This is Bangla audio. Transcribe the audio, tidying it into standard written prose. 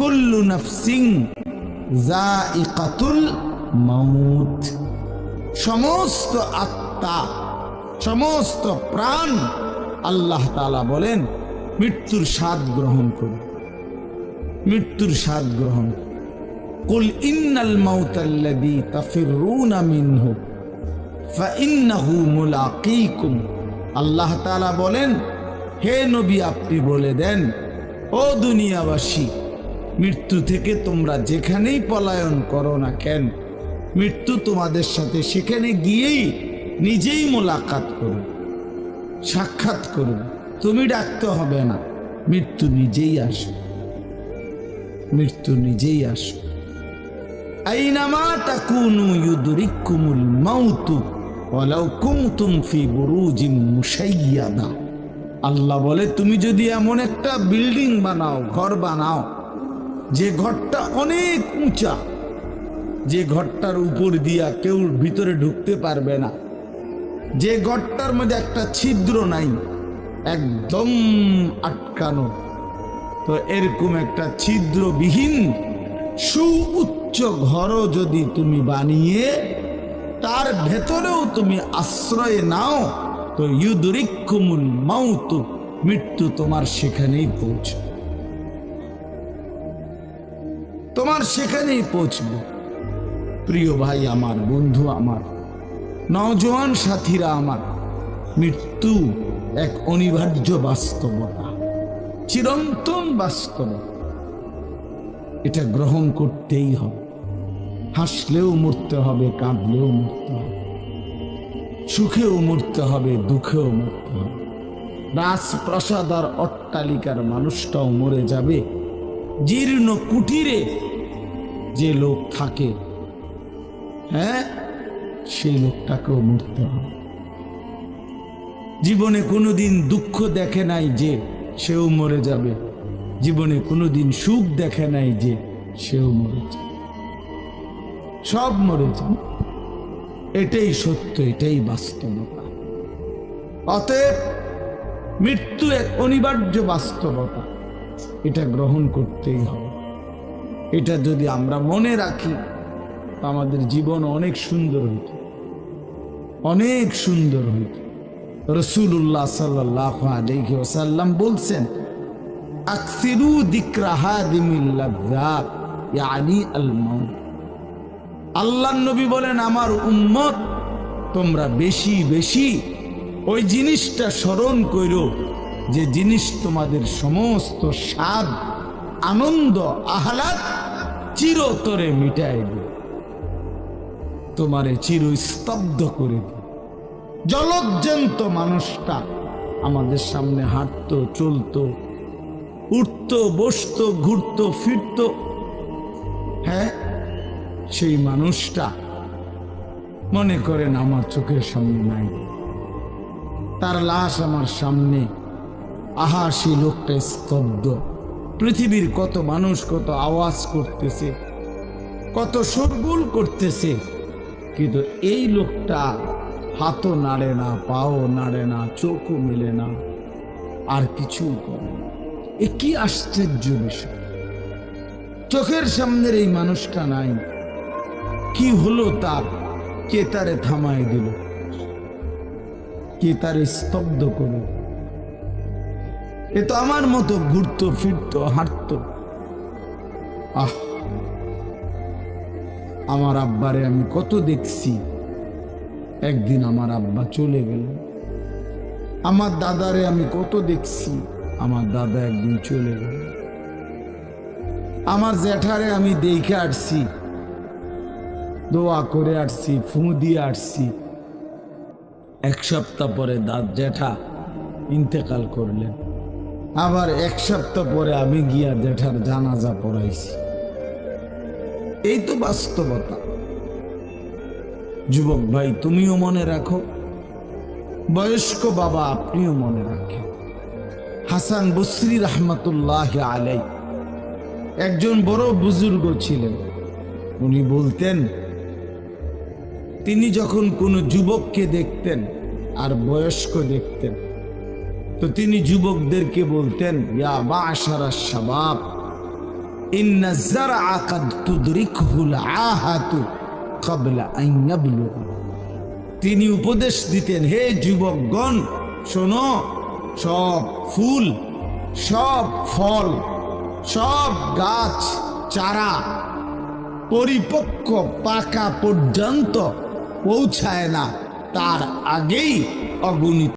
কুল্লু নাফসিন যায়িকাতুল মাউত, সমস্ত আত্মা, সমস্ত প্রাণ আল্লাহ তাআলা বলেন মৃত্যুর স্বাদ গ্রহণ করুন, মৃত্যুর স্বাদ গ্রহণ। কুল ইন্নাল মাউতাল্লাযী তাফিরুনা মিনহু ফাইন্নাহু মুলাকীকুম। আল্লাহ তাআলা বলেন, হে নবী আপনি বলে দেন, ও দুনিয়াবাসী, মৃত্যু থেকে তোমরা যেখানেই পলায়ন করো না কেন, মৃত্যু তোমাদের সাথে সেখানে গিয়েই নিজেই মোলাকাত করবে, সাক্ষাৎ করবে। তুমি ডাকতে হবে না, মৃত্যু নিজেই আসে, মৃত্যু নিজেই আসে। আইনামা তাকুনু ইউদরিকুমুল মাউতু ওয়ালাউ কুনতুম ফি বুরুজিন মুশাইয়াদা। আল্লাহ বলে, তুমি যদি এমন একটা বিল্ডিং বানাও, ঘর বানাও, যে ঘরটা অনেক উঁচা, যে ঘরটার উপর দিয়া কেউ ভিতরে ঢুকতে পারবে না, যে ঘরটার মধ্যে একটা ছিদ্র নাই, একদম আটকানো, তো এরকম একটা ছিদ্রবিহীন সুউচ্চ ঘরও যদি তুমি বানিয়ে তার ভেতরেও তুমি আশ্রয় নাও, তো ইউদরিকুমুল মাউত, মৃত্যু তোমার সেখানেই পৌঁছে, তোমার সেখানেই পৌঁছবে। প্রিয় ভাই আমার, বন্ধু আমার, নওজোয়ান সাথীরা আমার, মৃত্যু এক অনিবার্য বাস্তবতা, চিরন্তন বাস্তবতা। এটা গ্রহণ করতেই হবে। হাসলেও মরতে হবে, কাঁদলেও মরতে হবে, সুখেও মরতে হবে, দুঃখেও মরতে হবে। রাজপ্রাসাদ আর অট্টালিকার মানুষটাও মরে যাবে, জীর্ণ কুটিরে যে লোক থাকে, হ্যাঁ, সেই লোকটাকেও মরতে হবে। জীবনে কোনোদিন দুঃখ দেখে নাই যে সেও মরে যাবে, জীবনে কোনোদিন সুখ দেখে নাই যে সেও মরে যাবে, সব মরে যাবে। এটাই সত্য, এটাই বাস্তবতা। অতএব মৃত্যু এক অনিবার্য বাস্তবতা, এটা গ্রহণ করতেই হবে। এটা যদি আমরা মনে রাখি, আমাদের জীবন অনেক সুন্দর হইত, অনেক সুন্দর হইত। রাসূলুল্লাহ সাল্লাল্লাহু আলাইহি ওয়াসাল্লাম বলছেন, আকসিরু যিকরা হাদিমিল লাযযাত ইয়ানি আল মাউত। আল্লাহর নবী বলেন, আমার উম্মত তোমরা বেশি বেশি ওই জিনিসটা স্মরণ করো যে জিনিস তোমাদের সমস্ত স্বাদ, আনন্দ, আহ্লাদ চিরতরে মিটাই দেবে, তোমারে চিরস্তব্ধ করে দেবে। জলজ্জান্ত মানুষটা আমাদের সামনে হাঁটতো, চলতো, উঠতো, বসতো, ঘুরতো, ফিরতো, হ্যাঁ, সেই মানুষটা মনে করেন আমার চোখের সামনে নাই, তার লাশ আমার সামনে, আহা সেই লোকটা স্তব্ধ। পৃথিবীর কত মানুষ কত আওয়াজ করতেছে, কত শোরগোল করতেছে, কিন্তু এই লোকটা হাতও নাড়ে না, পাও নাড়ে না, চোখও মেলে না, আর কিছু করে না। এ কি আশ্চর্য বিষয়! চোখের সামনের এই মানুষটা নাই, কি হলো তার? কে তারে থামাই দিল? কে তারে স্তব্ধ করল? এ তো আমার মতো ঘুরতো, ফিরতো, হাঁটতো। আহ, আমার আব্বারে আমি কত দেখছি, একদিন আমার আব্বা চলে গেল। আমার দাদারে আমি কত দেখছি, আমার দাদা একদিন চলে গেল। আমার জ্যাঠারে আমি দেখে আসছি, দোয়া করে আসছি, ফু দিয়ে আসছি। এক সপ্তাহ পরে জ্যাঠা ইন্তেকাল করলেন। আবার এক সপ্তাহ পরে আমি গিয়া জ্যাঠার জানাজা পড়াইছি। এই তো বাস্তবতা। যুবক ভাই, তুমিও মনে রাখো, বয়স্ক বাবা আপনিও মনে রাখেন। হাসান বসরি রহমতুল্লাহ আলাই একজন বড় বুজুর্গ ছিলেন। উনি বলতেন, তিনি যখন কোনো যুবককে দেখতেন আর বয়স্ক দেখতেন, তো তিনি যুবকদেরকে বলতেন, ইয়া মাশারাশ শাবাব, ইন্না যারআ কাদ তুদরিকুহুল আহাতু ক্বাবলা আন ইয়াবলুগা। তিনি উপদেশ দিতেন, হে যুবকগণ শোনো, সব ফুল, সব ফল, সব গাছ চারা পরিপক্ক পাকা পর্যন্ত পৌঁছায় না, তার আগেই অগণিত